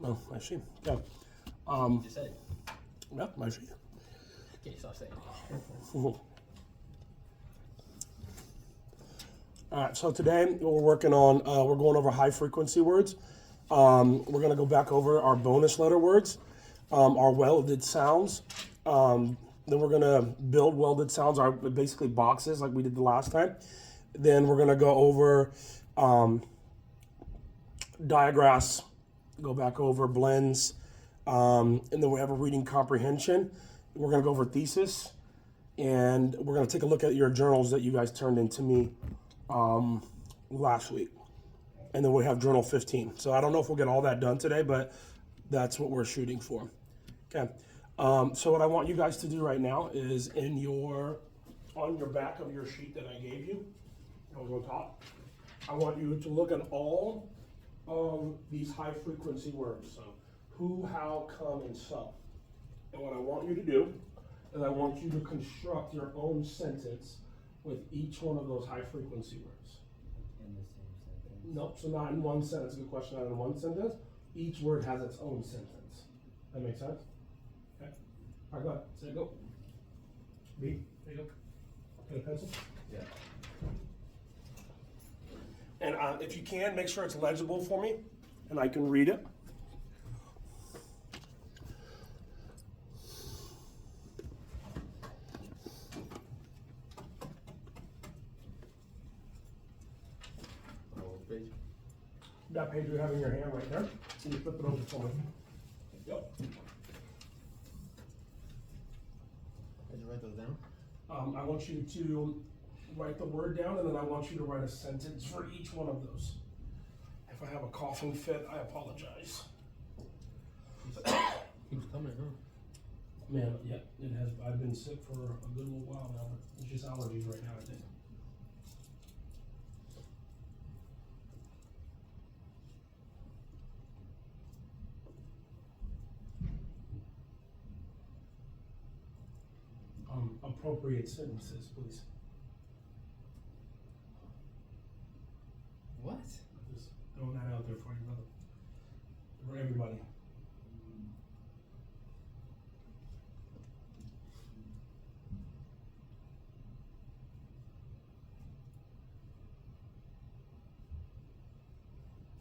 Oh, I see. Yeah. You just said it. Yeah, I see. Okay, stop saying it. All right, so today we're working on, we're going over high frequency words. We're going to go back over our bonus letter words, our welded sounds. Then we're going to build welded sounds, our basically boxes like we did the last time. Then we're going to go over diagraphs, go back over blends, and then we have a reading comprehension. We're going to go over thesis, and we're going to take a look at your journals that you guys turned in to me last week. And then we have journal 15. So I don't know if we'll get all that done today, but that's what we're shooting for. Okay. So what I want you guys to do right now is on your back of your sheet that I gave you, over on top, I want you to look at all of these high frequency words. So who, how, come, and so. And what I want you to do is I want you to construct your own sentence with each one of those high frequency words. In the same sentence? Nope, so not in one sentence. Good question, not in one sentence. Each word has its own sentence. That makes sense? Okay. All right, go ahead. Say go. B, there you go. Pen and pencil. Yeah. And if you can, make sure it's legible for me and I can read it. Page. That page you have in your hand right there. So you flip it over for me. Yep. Did you write those down? I want you to write the word down, and then I want you to write a sentence for each one of those. If I have a coughing fit, I apologize. Keeps coming, huh? Man, yeah, it has. I've been sick for a good little while now, but it's just allergies right now, I think. Appropriate sentences, please. What? Just throwing that out there for you, brother. For everybody.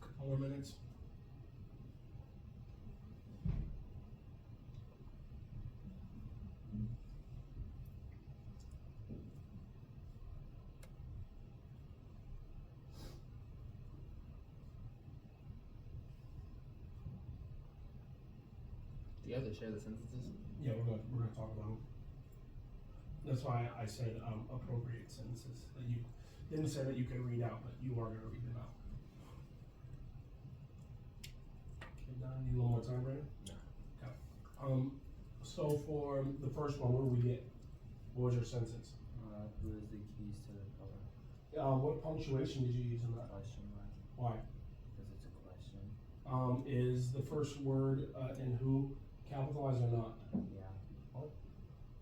Couple more minutes. Do you have to share the sentences? Yeah, we're gonna talk about them. That's why I said appropriate sentences that you didn't say that you could read out, but you are gonna read them out. Okay, Don, need a little more time, Brandon? No. Okay. So for the first one, what do we get? What was your sentence? Who is the keys to the car? What punctuation did you use in that? Question mark. Why? Because it's a question. Is the first word in who capitalized or not? Yeah.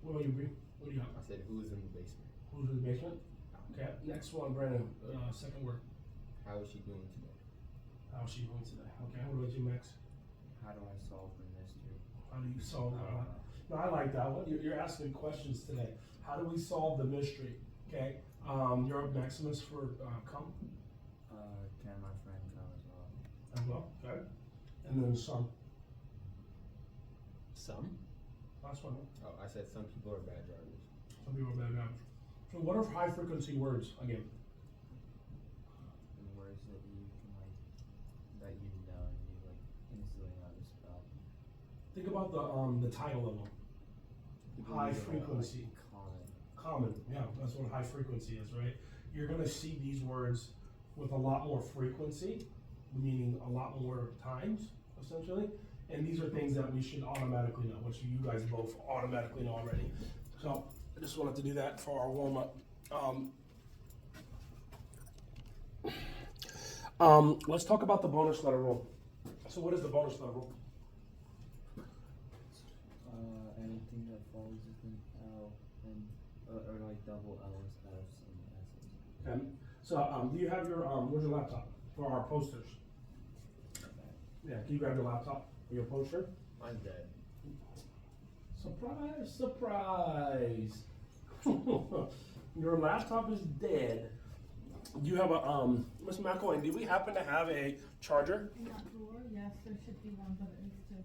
What about you, Bree? What do you have? I said, who's in the basement? Who's in the basement? Okay, next one, Brandon. Second word. How is she doing today? How's she doing today? Okay, what about you, Max? How do I solve the mystery? How do you solve I that? don't know. No, I like that one. You're asking questions today. How do we solve the mystery? Okay, you're up, Maximus, for come Can my friend come as well? as well. Okay, and then some. Some? Last one. Oh, I said some people are bad drivers. Some people are bad guys. So what are high frequency words again? And words that you can that you know and you instantly know how to spell. Think about the title of them. People High use it a lot. frequency. Common, yeah, that's what high frequency is, right? You're gonna see these words with a lot more frequency, meaning a lot more times, essentially. And these are things that we should automatically know, which you guys both automatically know already. So I just wanted to do that for our warm up. Let's talk about the bonus letter rule. So what is the bonus letter rule? Anything that falls within L and or like double L's, F's, and S's. Okay. So do you have your where's your laptop for our posters? Yeah, can you grab your laptop for your poster? Mine's dead. Surprise, surprise. Your laptop is dead. You have a, Miss McElwain, do we happen to have a charger? In that drawer, yes, there should be one, but it needs to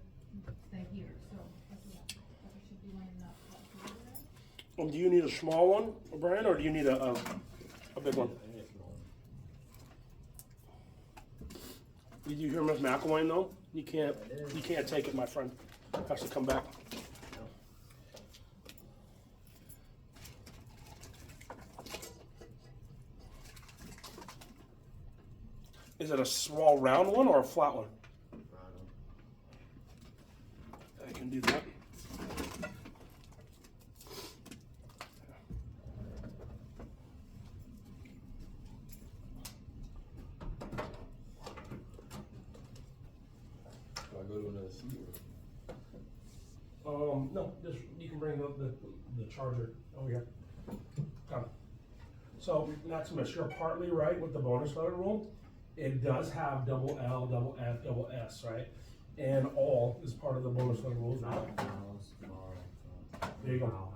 stay here, so that's what, but there should be one in that drawer there. Do you need a small one, Brian, or do you need a big one? I need a small one. Did you hear Miss McElwain though? You can't take it, my friend. Has to come back. Is it a small round one or a flat one? Round one. I can do that. Do I go to another seat No, just you can bring the charger over here. Come. So Maximus, you're partly right with the bonus letter rule. It does have double L, double F, double S, right? And all is part of the bonus letter rules, right? Vowels, There you go.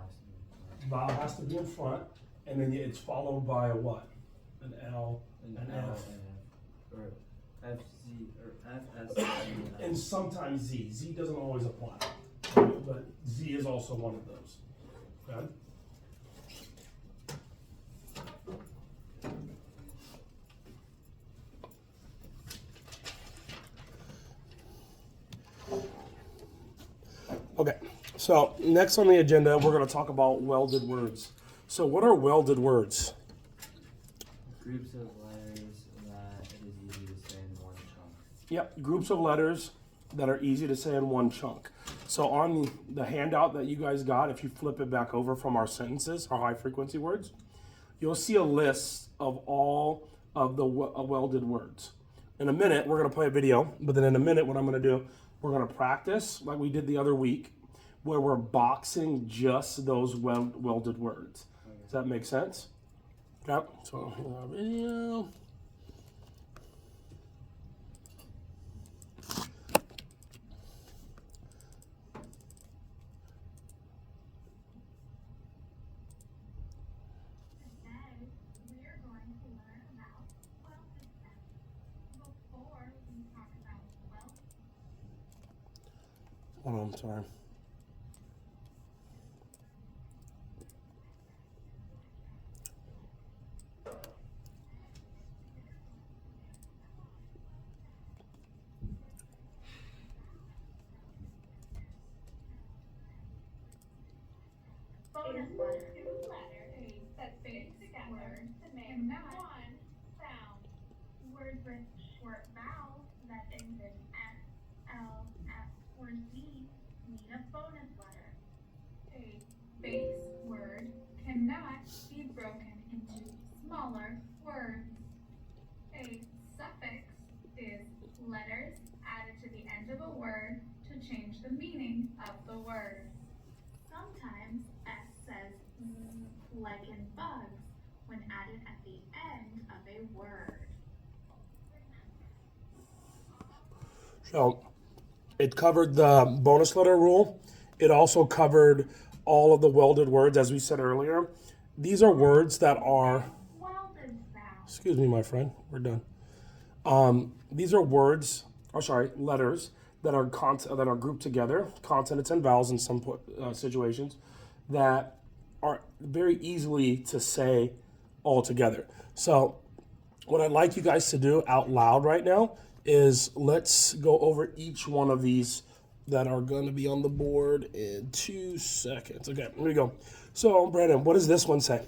Vowel has to be in front. Vowel has to be in front, and then it's followed by a what? An L, An an L F, and F. Or FZ, or FS. and sometimes Z. Z doesn't always apply, right? But Z is also one of those. Okay? Okay, so next on the agenda, we're going to talk about welded words. So, what are welded words? Groups of letters that it is easy to say in one chunk. Yep, groups of letters that are easy to say in one chunk. So, on the handout that you guys got, if you flip it back over from our sentences, our high frequency words, you'll see a list of all of the welded words. In a minute, we're going to play a video, but then in a minute, what I'm going to do, we're going to practice like we did the other week, where we're boxing just those welded words. Does that make sense? Okay, so here's our video. Today, we are going to learn about welded sounds. Before we talk about weld, Hold on, sorry. bonus letters that fit together to make one sound. Words with short vowels that end in S, L, F, or Z need a bonus letter. A base word cannot be broken into smaller words. A suffix is letters added to the end of a word to change the meaning of the word. Sometimes S says Z, like in bugs, when added at the end of a word. So it covered the bonus letter rule. It also covered all of the welded words, as we said earlier. These are words that are, Welded sound. excuse me, my friend, we're done. These are words, or sorry, letters that are that are grouped together, consonants and vowels in some situations, that are very easily to say all together. So what I'd like you guys to do out loud right now is let's go over each one of these that are going to be on the board in 2 seconds. Okay, here we go. So, Brandon, what does this one say?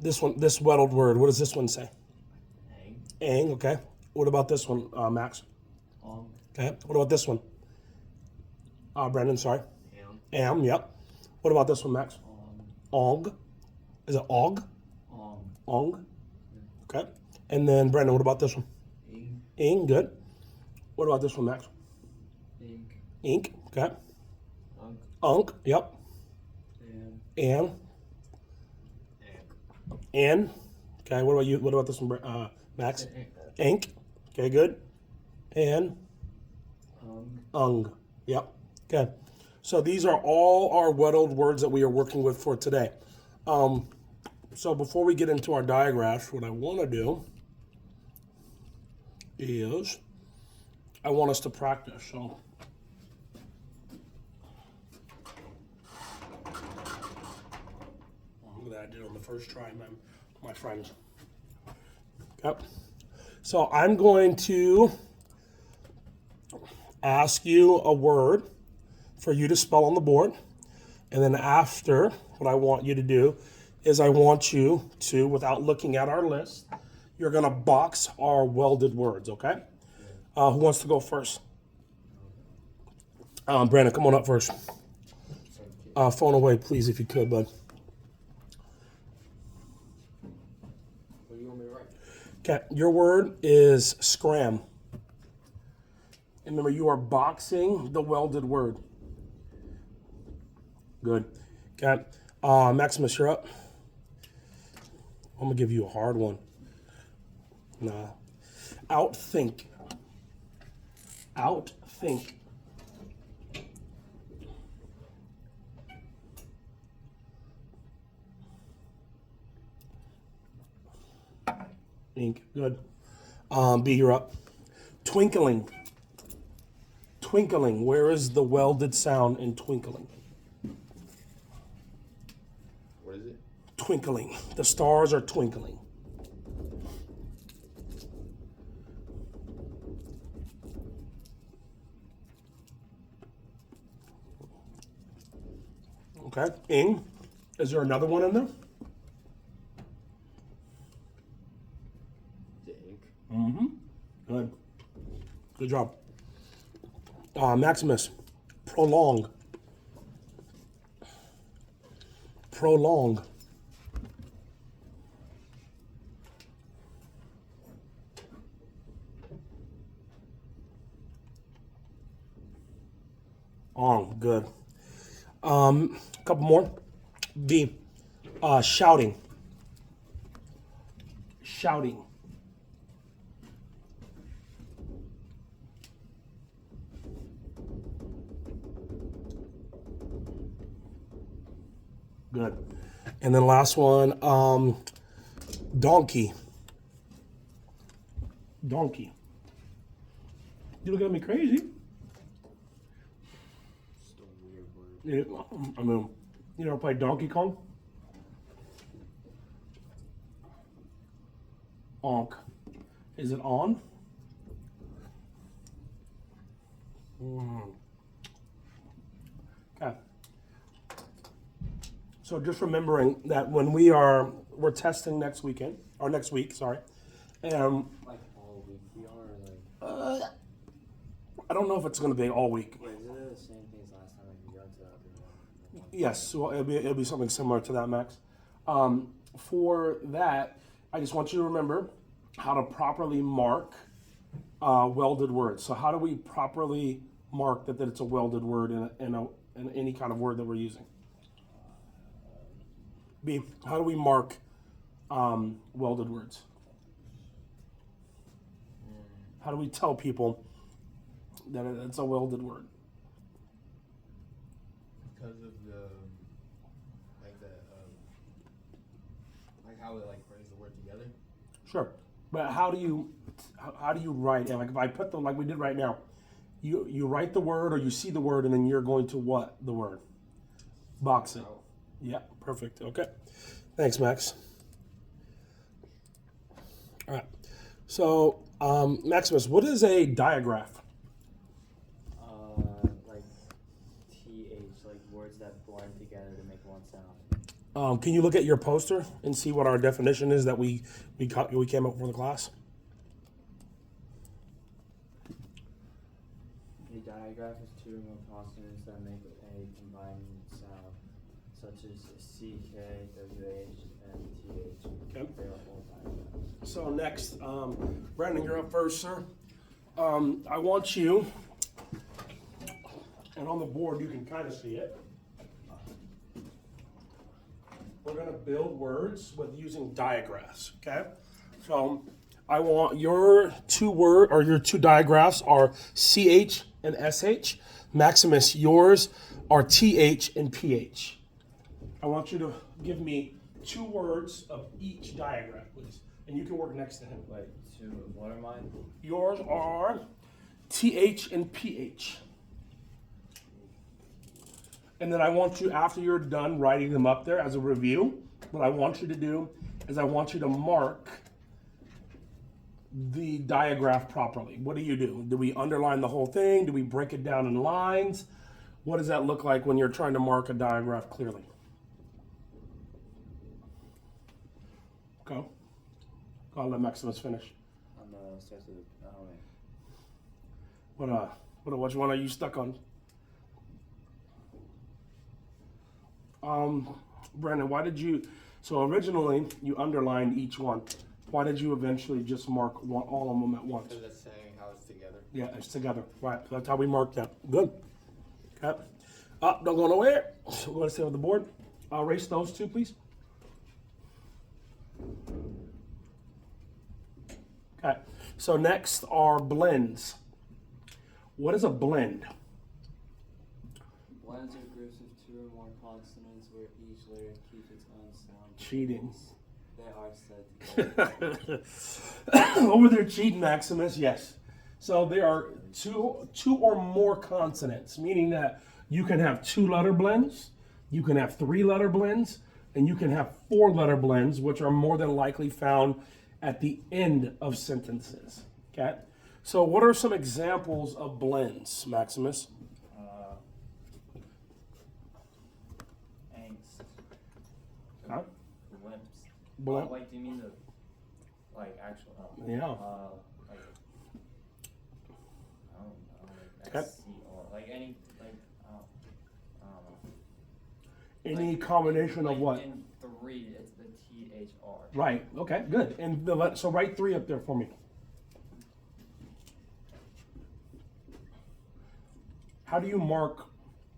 This one, this welded word, what does this one say? Ang. Ang, okay. What about this one, Max? Ong. Okay. What about this one? Brandon, sorry. Am. Yep. What about this one, Max? Og. Is it og? Ong. Ong. Okay. And then, Brandon, what about this one? Ing. Ing, good. What about this one, Max? Ink. Ink, okay. Unk. Unk, yep. Am. An. Okay, what about you? What about this one, Max? Ink. Okay, good. and Um, Yep. Okay. So these are all our weddled words that we are working with for today. So before we get into our diagraphs, what I want to do is I want us to practice. So look at that, I did it on the first try, my friends. Yep. So I'm going to ask you a word for you to spell on the board. And then after, what I want you to do is I want you to, without looking at our list, you're going to box our welded words, okay? Who wants to go first? Brandon, come on up first. Phone away, please, if you could, bud. What do you want me to write? Okay, your word is scram. And remember, you are boxing the welded word. Good. Okay. Maximus, you're up. I'm going to give you a hard one. Nah. Outthink. Outthink. Ink. Good. B, you're up. Twinkling. Twinkling. Where is the welded sound in twinkling? What is it? Twinkling. The stars are twinkling. Okay. Ing. Is there another one in there? The ink. Mm-hmm. Good. Good job. Maximus. Prolong. Prolong. On. Good. Couple more. B. Shouting. Shouting. Good. And then last one, donkey. Donkey. You looking at me crazy? Just a weird word. I mean, you never played Donkey Kong? Onk. Is it on? Okay. So just remembering that when we're testing next week, sorry. And like all week we are like. I don't know if it's going to be all week. Wait, is it the same thing as last time? Like we got to the other one? Yes, well, it'll be something similar to that, Max. For that, I just want you to remember how to properly mark welded words. So how do we properly mark that it's a welded word in any kind of word that we're using? B, how do we mark welded words? How do we tell people that it's a welded word? Because of the, like how it like brings the word together. Sure, but how do you write it? Like if I put like we did right now, you write the word or you see the word and then you're going to what the word? Box it. Yeah, perfect. Okay, thanks, Max. All right, so Maximus, what is a diagraph? Like TH, like words that blend together to make one sound. Can you look at your poster and see what our definition is that we came up with for the class? A diagraph is two or more consonants that make a combined sound, such as CK, WH, and TH. Okay. They are all diagraphs. So next, Brandon, you're up first, sir. I want you, and on the board you can kind of see it. We're going to build words with using diagraphs, okay? So I want your your two diagraphs are CH and SH. Maximus, yours are TH and PH. I want you to give me 2 words of each diagram, please. And you can work next to him. Wait, what are mine? Yours are TH and PH. And then I want you, after you're done writing them up there as a review, what I want you to do is I want you to mark the diagraph properly. What do? Do we underline the whole thing? Do we break it down in lines? What does that look like when you're trying to mark a diagraph clearly? Go. I'll let Maximus finish. On the starts with wait. Which one are you stuck on? Brandon, why did you, so originally you underlined each one. Why did you eventually just mark all of them at once? Because that's saying how it's together. Yeah, it's together. Right, so that's how we marked that. Good. Okay. Don't go nowhere. We're going to stay with the board. Erase those 2, please. Okay, so next are blends. What is a blend? Blends are groups of 2 or more consonants where each letter keeps its own sound. Cheating. They are said together. Over there cheating, Maximus, yes. So there are two or more consonants, meaning that you can have 2-letter blends, you can have 3-letter blends, and you can have 4-letter blends, which are more than likely found at the end of sentences. Okay? So what are some examples of blends, Maximus? Angst. Huh? Glimpse. Blimp. Like, do you mean the, actual, Yeah. I don't know, Okay. SCR, any, I don't know. Any combination of what? In 3, it's the THR. Right, okay, good. And so write 3 up there for me. How do you mark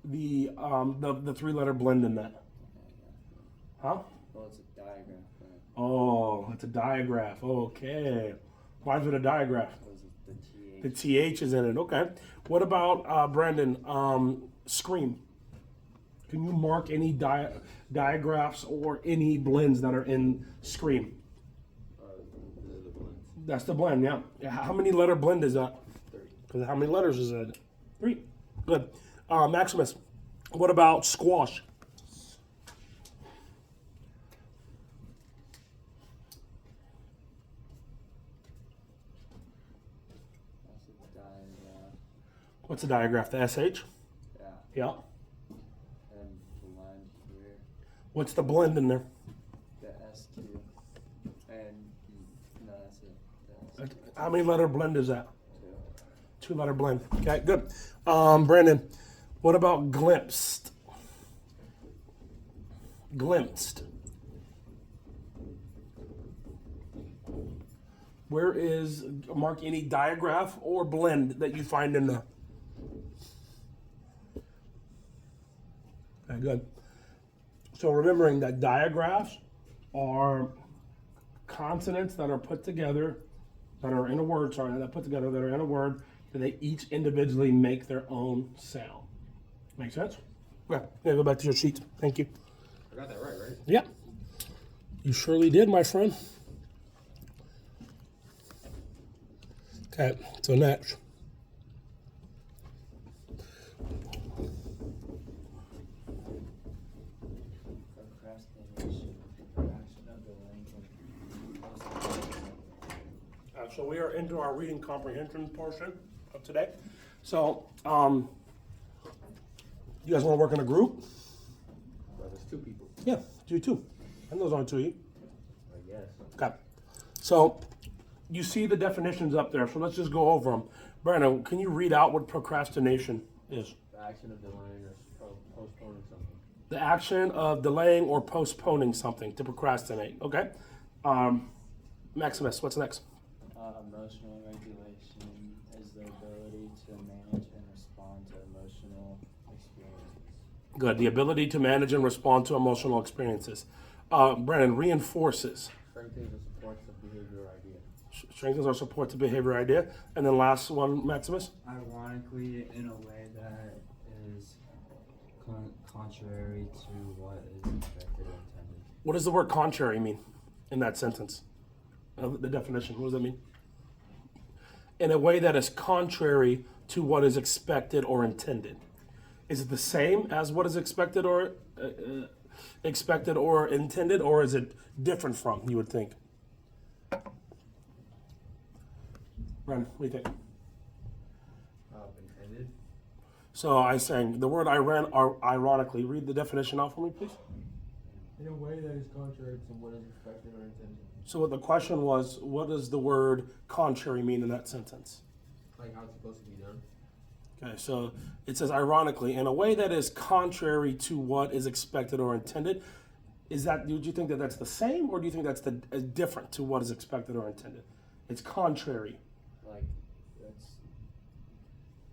the 3-letter blend in that? Huh? Well, it's a diagram, but Oh, it's a diagraph. Okay. Mine's with a diagraph. what is it, The TH is in it. Okay. What about Brandon? Scream. Can you mark any diagraphs or any blends that are in Scream? The blends. That's the blend, yeah. How many letter blend is that? 3. Because how many letters is it? 3. Good. Maximus, what about squash? That's a diagram. What's a diagraph? The SH? Yeah. Yeah. And blend here. What's the blend in there? The SQ. And no, that's it. The SQ. How many letter blend is that? 2. 2-letter blend. Okay, good. Brandon, what about glimpsed? Glimpsed. Where is, mark any diagraph or blend that you find in there? Okay, good. So remembering that diagraphs are consonants that are put together, that are in a word, that are put together, that are in a word, that they each individually make their own sound. Make sense? Okay, yeah, go back to your sheet. Thank you. I got that right? Yeah. You surely did, my friend. Okay, so next. Procrastination. Action of the length and So we are into our reading comprehension portion of today. So, you guys want to work in a group? Well, there's 2 people. Yeah, do 2. And those aren't 2 of you. I guess. Okay. So, you see the definitions up there, so let's just go over them. Brandon, can you read out what procrastination is? The action of delaying or postponing something. The action of delaying or postponing something, to procrastinate. Okay. Maximus, what's next? Emotional regulation is the ability to manage and respond to emotional experiences. Good. The ability to manage and respond to emotional experiences. Brandon, reinforces. Strengthens and supports the behavior or idea. Strengthens or supports a behavior idea. And then last one, Maximus. Ironically, in a way that is contrary to what is expected or intended. What does the word contrary mean in that sentence? The definition, what does that mean? In a way that is contrary to what is expected or intended. Is it the same as what is expected or intended, or is it different from, you would think? Ren, what do you think? Intended. So I sang the word ironically. Read the definition out for me, please. In a way that is contrary to what is expected or intended. So what the question was, what does the word contrary mean in that sentence? Like how it's supposed to be done. Okay, so it says ironically, in a way that is contrary to what is expected or intended. Is that, do you think that that's the same, or do you think that's different to what is expected or intended? It's contrary. Like,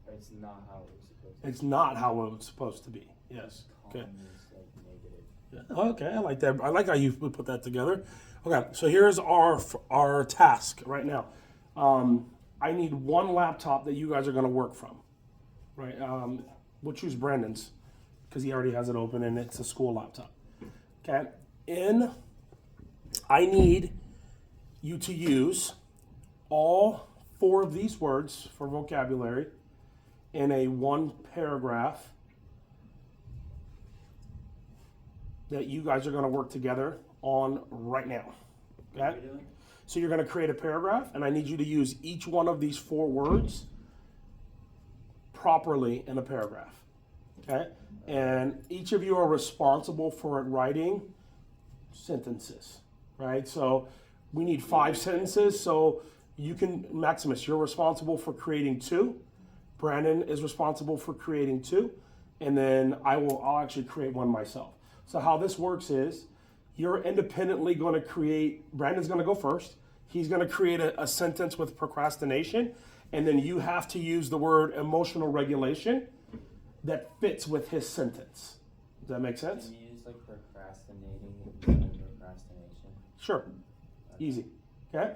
it's not how it was supposed to be. It's not how it was supposed to be. Yes. Okay. Calm is like negative. Yeah, okay, I like that. I like how you put that together. Okay, so here's our task right now. I need one laptop that you guys are going to work from. Right? We'll choose Brandon's because he already has it open and it's a school laptop. Okay. I need you to use all 4 of these words for vocabulary in a 1 paragraph that you guys are going to work together on right now. Okay? So you're going to create a paragraph, and I need you to use each one of these 4 words properly in a paragraph. Okay? And each of you are responsible for writing sentences, right? So we need 5 sentences. So you can, Maximus, you're responsible for creating 2. Brandon is responsible for creating 2. And then I'll actually create 1 myself. So how this works is you're independently going to create, Brandon's going to go first. He's going to create a sentence with procrastination. And then you have to use the word emotional regulation that fits with his sentence. Does that make sense? Can you use like procrastinating instead of procrastination? Sure. Easy. Okay?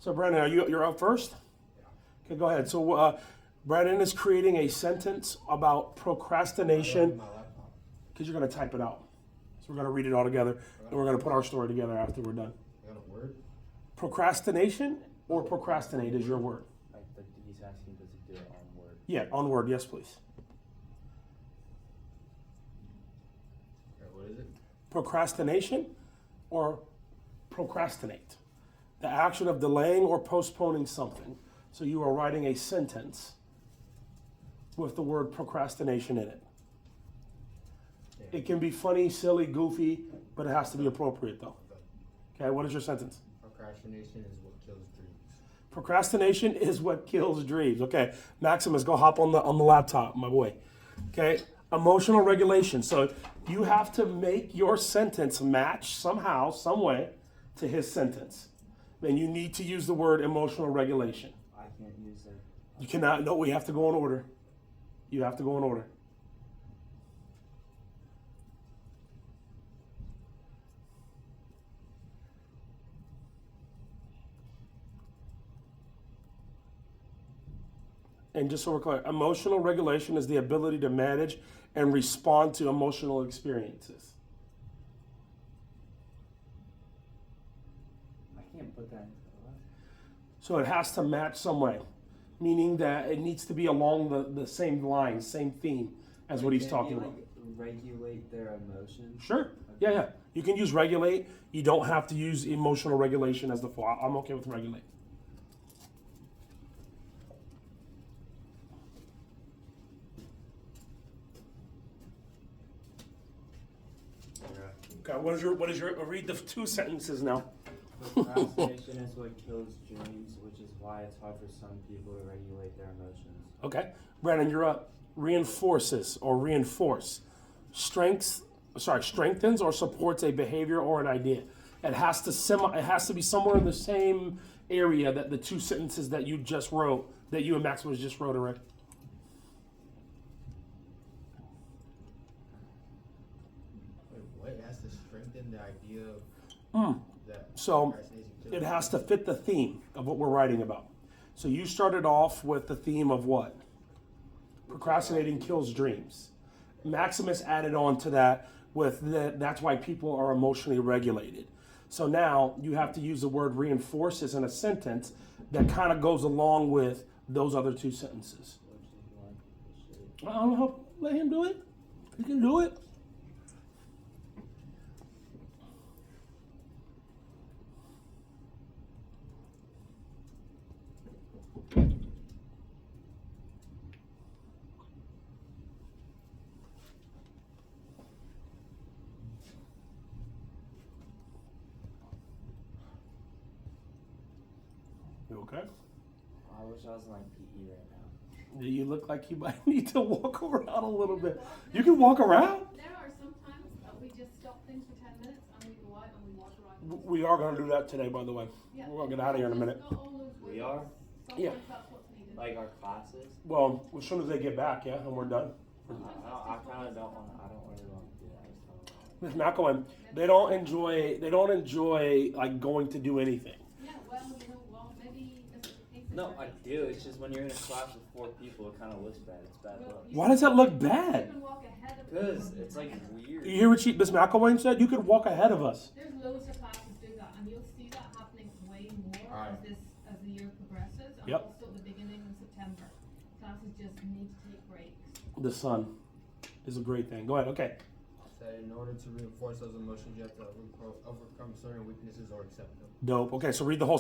So Brandon, you're up first? Yeah. Okay, go ahead. So Brandon is creating a sentence about procrastination My laptop. because you're going to type it out. So we're going to read it all together and we're going to put our story together after we're done. I got a word. Procrastination or procrastinate is your word. Like he's asking, does he do it on Word? Yeah, on word. Yes, please. Okay, what is it? Procrastination or procrastinate. The action of delaying or postponing something. So you are writing a sentence with the word procrastination in it. It can be funny, silly, goofy, but it has to be appropriate though. Okay, what is your sentence? Procrastination is what kills dreams. Procrastination is what kills dreams. Okay, Maximus, go hop on the laptop, my boy. Okay, emotional regulation. So you have to make your sentence match somehow, some way, to his sentence. Then you need to use the word emotional regulation. I can't use it. You cannot. No, we have to go in order. You have to go in order. And just so we're clear, emotional regulation is the ability to manage and respond to emotional experiences. I can't put that into the left. So it has to match some way, meaning that it needs to be along the same line, same theme as what he's Can't talking you, about. like, regulate their emotions. Sure. Yeah, yeah. You can use regulate. You don't have to use emotional regulation as the full. I'm okay with regulate. Okay, what is your read the 2 sentences now. Procrastination is what kills dreams, which is why it's hard for some people to regulate their emotions. Okay. Brandon, you're up. Reinforces or reinforce. Strengthens or supports a behavior or an idea. It has to be somewhere in the same area that the 2 sentences that you just wrote, that you and Maximus just wrote already. Wait, what? It has to strengthen the idea of that So procrastination it has to fit the theme of what we're writing about. So you started off with the theme of what? Procrastinating kills dreams. Maximus added on to that with that's why people are emotionally regulated. So now you have to use the word reinforces in a sentence that kind of goes along with those other two sentences. Which is why people should. I don't know, let him do it. He can do it. You okay? I wish I was in like PE right now. You look like you might need to walk around a little bit. You can walk around? There are some times that we just stop things for 10 minutes and we go out and we walk around. We are going to do that today, by the way. Yeah. We're going to get out of here in a minute. Not all those We ways. are? Sometimes Yeah. that's what's needed. Like our classes. Well, as soon as they get back, yeah, and we're done. I kind of don't want. I don't really want to do that. I just don't Miss McElwain, they don't enjoy like going to do anything. Yeah, well, maybe this is the case. No, I do. It's just when you're in a class with 4 people, it kind of looks bad. It's bad luck. Why does that look You bad? can walk ahead of Because people. it's like weird. You hear what Miss McElwain said? You could walk ahead of us. There's loads of classes do that, and you'll see that happening way more Alright. as the year progresses, and Yep. also at the beginning of September. Classes just need to take breaks. The sun is a great thing. Go ahead. Okay. That in order to reinforce those emotions, you have to overcome certain weaknesses or accept them. Dope. Okay, so read the whole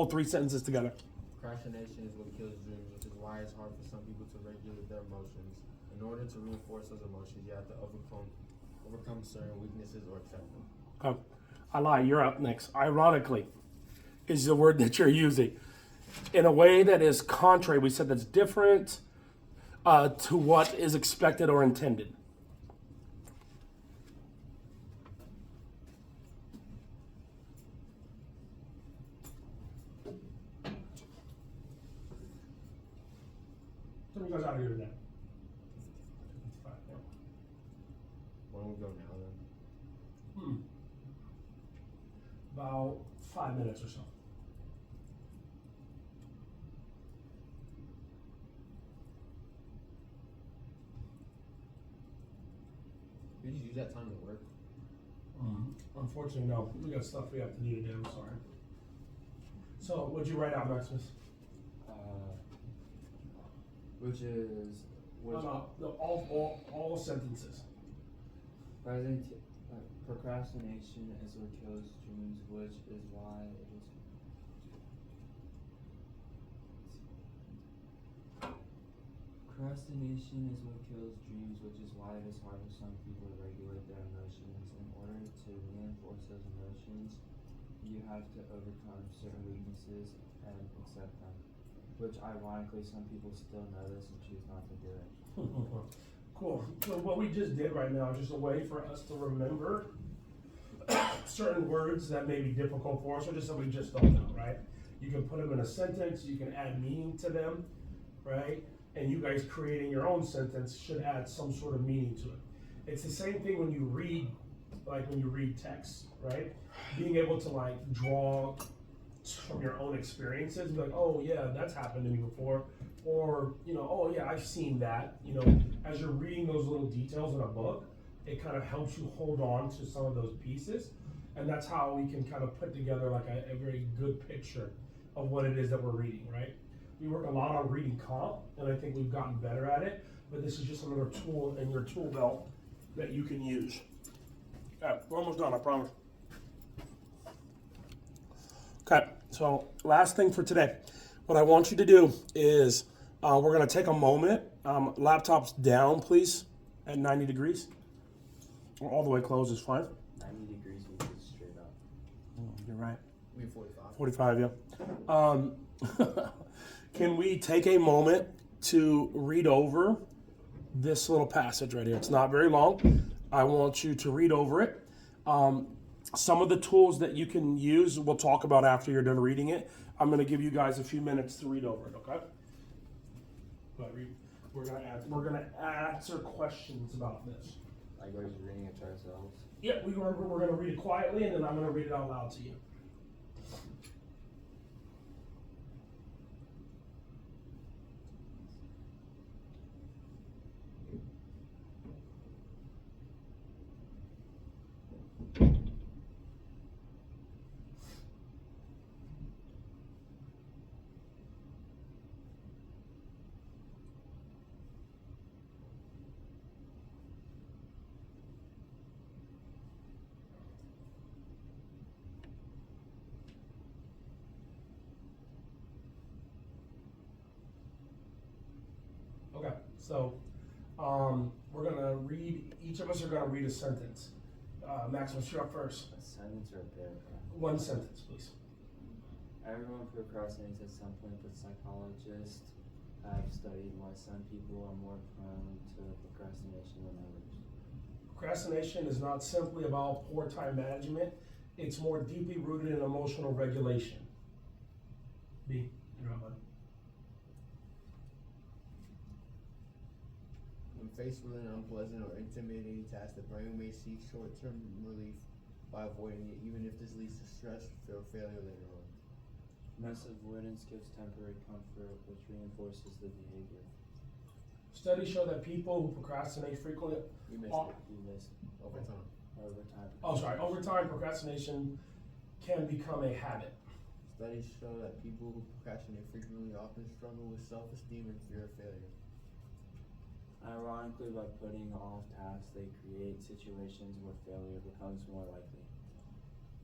3 sentences together. Procrastination is what kills dreams, which is why it's hard for some people to regulate their emotions. In order to reinforce those emotions, you have to overcome certain weaknesses or accept them. Okay. I lied. You're up next. Ironically, is the word that you're using in a way that is contrary. We said that's different to what is expected or intended. So you guys out of here today. When we go now, then. About 5 minutes or so. You just use that time to work. Unfortunately, no. We got stuff we have to do today. I'm sorry. So, what'd you write out, Maximus? Which is All sentences. procrastination is what kills dreams, which is why it is. Procrastination is what kills dreams, which is why it is hard for some people to regulate their emotions. In order to reinforce those emotions, you have to overcome certain weaknesses and accept them. Which, ironically, some people still know this and choose not to do it. Cool. So what we just did right now is just a way for us to remember certain words that may be difficult for us, or just that we just don't know, right? You can put them in a sentence, you can add meaning to them, right? And you guys creating your own sentence should add some sort of meaning to it. It's the same thing when you read, like when you read text, right? Being able to like draw from your own experiences, be like, oh yeah, that's happened to me before. Or, you know, oh yeah, I've seen that. You know, as you're reading those little details in a book, it kind of helps you hold on to some of those pieces. And that's how we can kind of put together like a very good picture of what it is that we're reading, right? We work a lot on reading comp, and I think we've gotten better at it, but this is just another tool in your tool belt that you can use. Okay, we're almost done, I promise. Okay, so last thing for today. What I want you to do is we're going to take a moment. Laptops down, please, at 90 degrees. Or all the way closed is fine. 90 degrees means it's straight up. You're right. We 45. 45, yeah. Can we take a moment to read over this little passage right here? It's not very long. I want you to read over it. Some of the tools that you can use, we'll talk about after you're done reading it. I'm going to give you guys a few minutes to read over it, okay? But we're going to answer questions about this. Like we're just reading it to ourselves. Yeah, we're going to read it quietly, and then I'm going to read it out loud to you. So, we're gonna read, each of us are gonna read a sentence. Maximus, you're up first. A sentence or a paragraph? One sentence, please. Everyone procrastinates at some point, but psychologists have studied why some people are more prone to procrastination than others. Procrastination is not simply about poor time management, it's more deeply rooted in emotional regulation. B, you're up, bud. When faced with an unpleasant or intimidating task, the brain may seek short-term relief by avoiding it, even if this leads to stress or failure later on. Most avoidance gives temporary comfort, which reinforces the behavior. Studies show that people who procrastinate frequently, We missed Oh. it. You missed Over time. over time. over time, procrastination can become a habit. Studies show that people who procrastinate frequently often struggle with self-esteem and fear of failure. Ironically, by putting off tasks, they create situations where failure becomes more likely.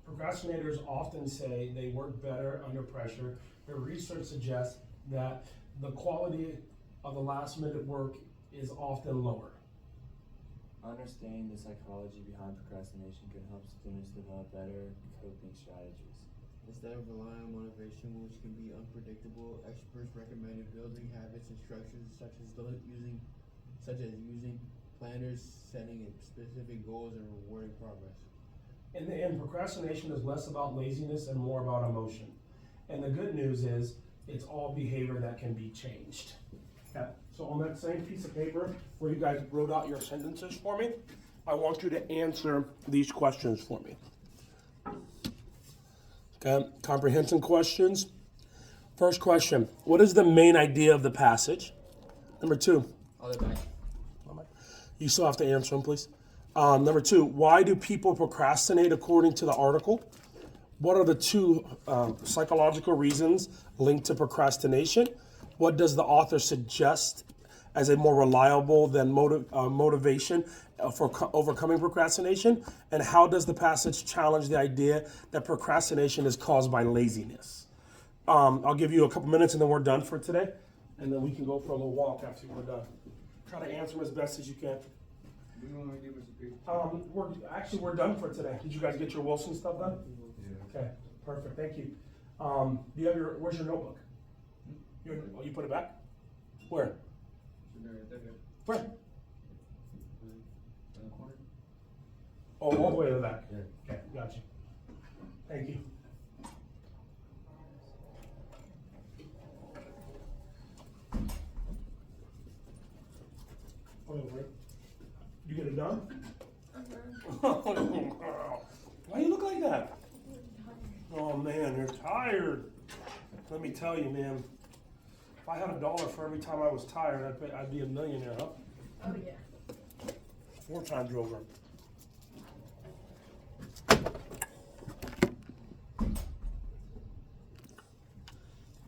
Procrastinators often say they work better under pressure, but research suggests that the quality of the last minute work is often lower. Understanding the psychology behind procrastination can help students develop better coping strategies. Instead of relying on motivation, which can be unpredictable, experts recommended building habits and structures such as using planners, setting specific goals, and rewarding progress. In the end, procrastination is less about laziness and more about emotion. And the good news is, it's all behavior that can be changed. Okay, so on that same piece of paper where you guys wrote out your sentences for me, I want you to answer these questions for me. Okay, comprehension questions. First question, what is the main idea of the passage? Number 2. Other back. You still have to answer them, please. Number 2, why do people procrastinate according to the article? What are the 2 psychological reasons linked to procrastination? What does the author suggest as a more reliable than motivation for overcoming procrastination? And how does the passage challenge the idea that procrastination is caused by laziness? I'll give you a couple minutes and then we're done for today. And then we can go for a little walk after we're done. Try to answer them as best as you can. We're done for today. Did you guys get your Wilson stuff done? Yeah. Okay, perfect. Thank you. Do you have where's your notebook? You put it back? Where? Where? Oh, all the way to the back. Yeah. Okay, got you. Thank you. You get it done? Why you look like that? Oh man, you're tired. Let me tell you, man. If I had $1 for every time I was tired, I'd be a millionaire, huh? Oh, yeah. 4 times over.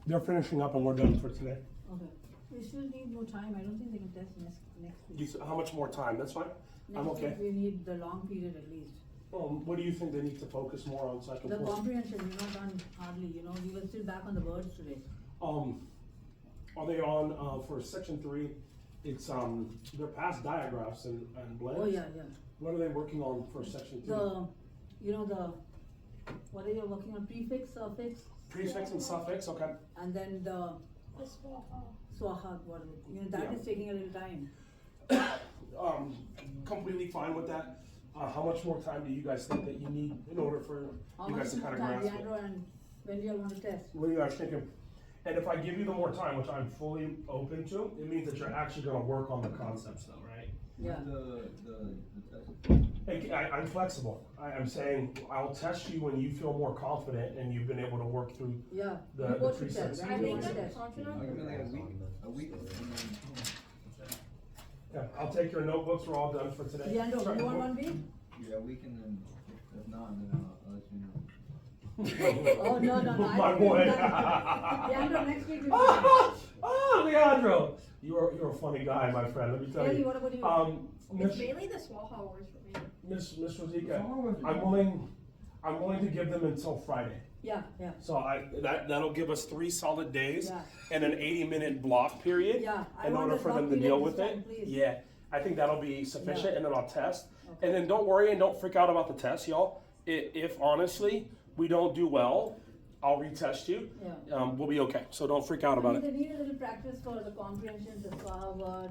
They're finishing up and we're done for today. Okay. We still need more time. I don't think they can test next week. How much more time? That's fine. I'm Next okay. week we need the long period at least. What do you think they need to focus more on so I can The pull? comprehension, we're not done hardly, we were still back on the birds today. Are they on for section 3? It's they're past diagraphs and blends. Oh, yeah. What are they working on for section 3? What are you working on? Prefix, suffix? Prefix and suffix, okay. And then the swaha, what is it? That Yeah. is taking a little time. Completely fine with that. How much more time do you guys think that you need in order for How you much guys to more kind of time, grasp it? Leandro, and when do you want to test? What are you guys thinking? And if I give you the more time, which I'm fully open to, it means that you're actually going to work on the concepts, though, right? Yeah. I'm flexible. I'm saying I'll test you when you feel more confident and you've been able to work through. Yeah. The You both should precepts. test. I When do you think want to I'm test? confident. A week. Yeah, I'll take your notebooks. We're all done for today. Leandro, do you want 1 week? Yeah, a week and then, if not, then I'll let you know. Oh, no. My boy. Leandro, next week we'll be Oh, Leandro, you're a funny guy, my friend. Let me tell Kelly, you. what about you? It's mainly the Swaha words for me. Miss Rosika, I'm willing. I'm willing to give them until Friday. Yeah, yeah, So that'll give us 3 solid days Yeah. and an 80-minute block period yeah. I in want order the for block them to period deal this with time, it. please. Yeah, I think that'll be sufficient, Yeah. and then I'll test. Okay. And then don't worry and don't freak out about the test, y'all. If honestly we don't do well, I'll retest you. Yeah. We'll be okay. So don't freak out I about mean, it. they need a little practice for the comprehension, the SWA word,